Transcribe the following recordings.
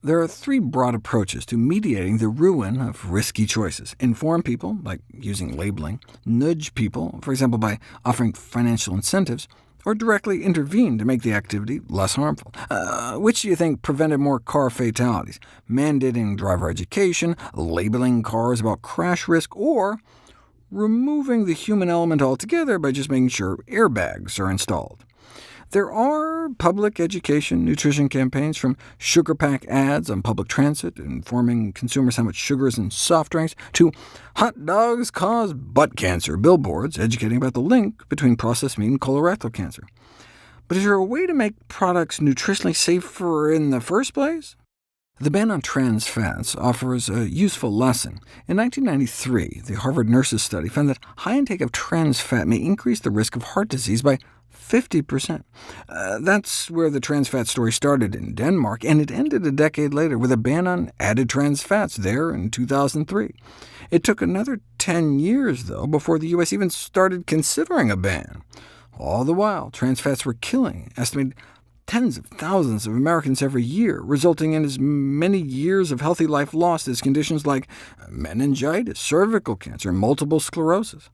There are three broad approaches to mediating the ruin of risky choices. Inform people, like using labeling, nudge people, for example by offering financial incentives, or directly intervene to make the activity less harmful. Which do you think prevented more car fatalities? Mandating driver education, labeling cars about crash risk, or removing the human element altogether by just making sure airbags are installed? There are public education nutrition campaigns, from sugar pack ads on public transit informing consumers how much sugar is in soft drinks, to hot dogs cause butt cancer billboards educating about the link between processed meat and colorectal cancer. But is there a way to make products nutritionally safer in the first place? The ban on trans fats offers a useful lesson. In 1993, the Harvard Nurses study found that high intake of trans fat may increase the risk of heart disease by 50%. That's where the trans fat story started in Denmark, and it ended a decade later with a ban on added trans fats there in 2003. It took another 10 years, though, before the U.S. even started considering a ban. All the while, trans fats were killing estimated tens of thousands of Americans every year, resulting in as many years of healthy life lost as conditions like meningitis, cervical cancer, and multiple sclerosis.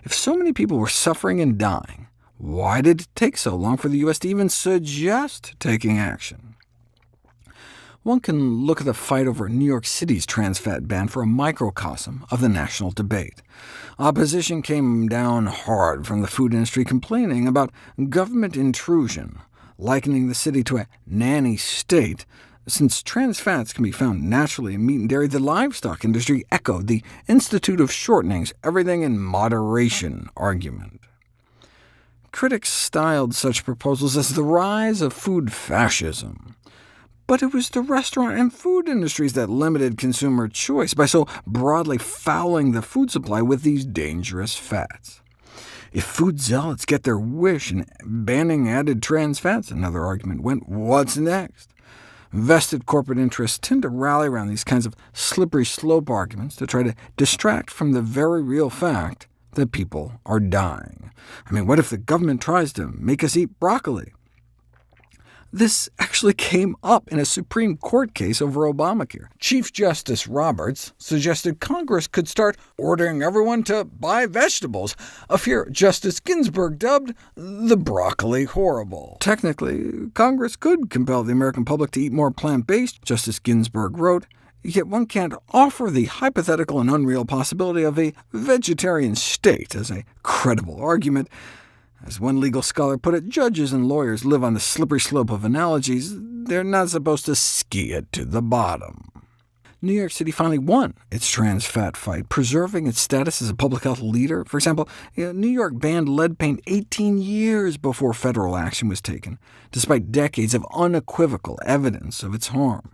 If so many people were suffering and dying, why did it take so long for the U.S. to even suggest taking action? One can look at the fight over New York City's trans fat ban for a microcosm of the national debate. Opposition came down hard from the food industry, complaining about government intrusion, likening the city to a nanny state. Since trans fats can be found naturally in meat and dairy, the livestock industry echoed the Institute of Shortening's everything in moderation argument. Critics styled such proposals as the rise of food fascism. But it was the restaurant and food industries that limited consumer choice by so broadly fouling the food supply with these dangerous fats. If food zealots get their wish in banning added trans fats, another argument went, what's next? Vested corporate interests tend to rally around these kinds of slippery slope arguments to try to distract from the very real fact that people are dying. I mean, what if the government tries to make us eat broccoli? This actually came up in a Supreme Court case over Obamacare. Chief Justice Roberts suggested Congress could start ordering everyone to buy vegetables, a fear Justice Ginsburg dubbed the broccoli horrible. Technically, Congress could compel the American public to eat more plant-based, Justice Ginsburg wrote, yet one can't offer the hypothetical and unreal possibility of a vegetarian state as a credible argument. As one legal scholar put it, judges and lawyers live on the slippery slope of analogies. They're not supposed to ski it to the bottom. New York City finally won its trans fat fight, preserving its status as a public health leader. For example, New York banned lead paint 18 years before federal action was taken, despite decades of unequivocal evidence of its harm.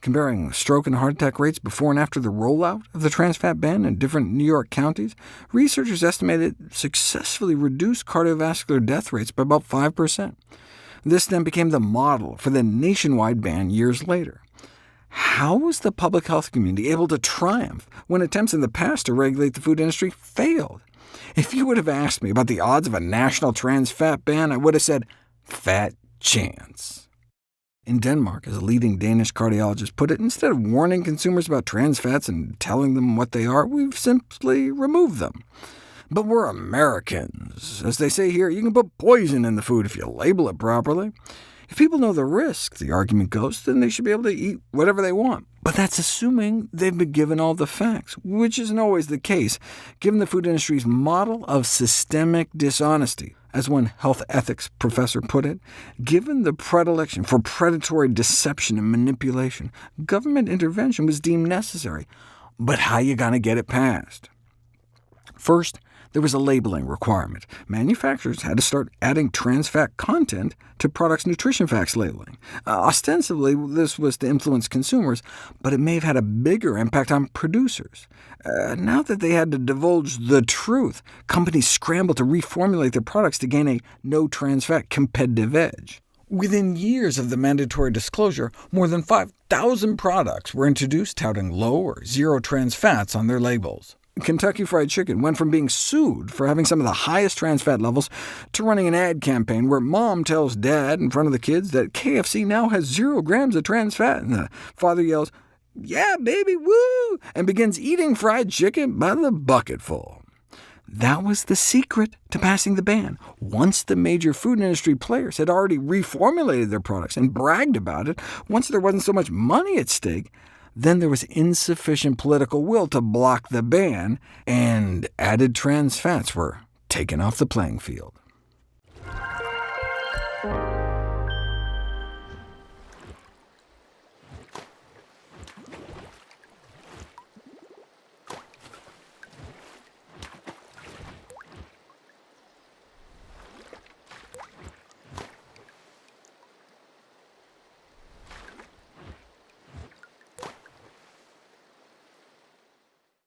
Comparing stroke and heart attack rates before and after the rollout of the trans fat ban in different New York counties, researchers estimated it successfully reduced cardiovascular death rates by about 5%. This then became the model for the nationwide ban years later. How was the public health community able to triumph when attempts in the past to regulate the food industry failed? If you would have asked me about the odds of a national trans fat ban, I would have said, fat chance. In Denmark, as a leading Danish cardiologist put it, instead of warning consumers about trans fats and telling them what they are, we've simply removed them. But we're Americans. As they say here, you can put poison in the food if you label it properly. If people know the risk, the argument goes, then they should be able to eat whatever they want. But that's assuming they've been given all the facts, which isn't always the case, given the food industry's model of systemic dishonesty. As one health ethics professor put it, given the predilection for predatory deception and manipulation, government intervention was deemed necessary. But how you gonna get it passed? First, there was a labeling requirement. Manufacturers had to start adding trans fat content to products' nutrition facts labeling. Ostensibly, this was to influence consumers, but it may have had a bigger impact on producers. Now that they had to divulge the truth, companies scrambled to reformulate their products to gain a no-trans-fat competitive edge. Within years of the mandatory disclosure, more than 5,000 products were introduced touting low or zero trans fats on their labels. Kentucky Fried Chicken went from being sued for having some of the highest trans fat levels to running an ad campaign where mom tells dad in front of the kids that KFC now has 0 grams of trans fat, and the father yells, "Yeah, baby, woo!" and begins eating fried chicken by the bucketful. That was the secret to passing the ban. Once the major food industry players had already reformulated their products and bragged about it, once there wasn't so much money at stake, then there was insufficient political will to block the ban, and added trans fats were taken off the playing field.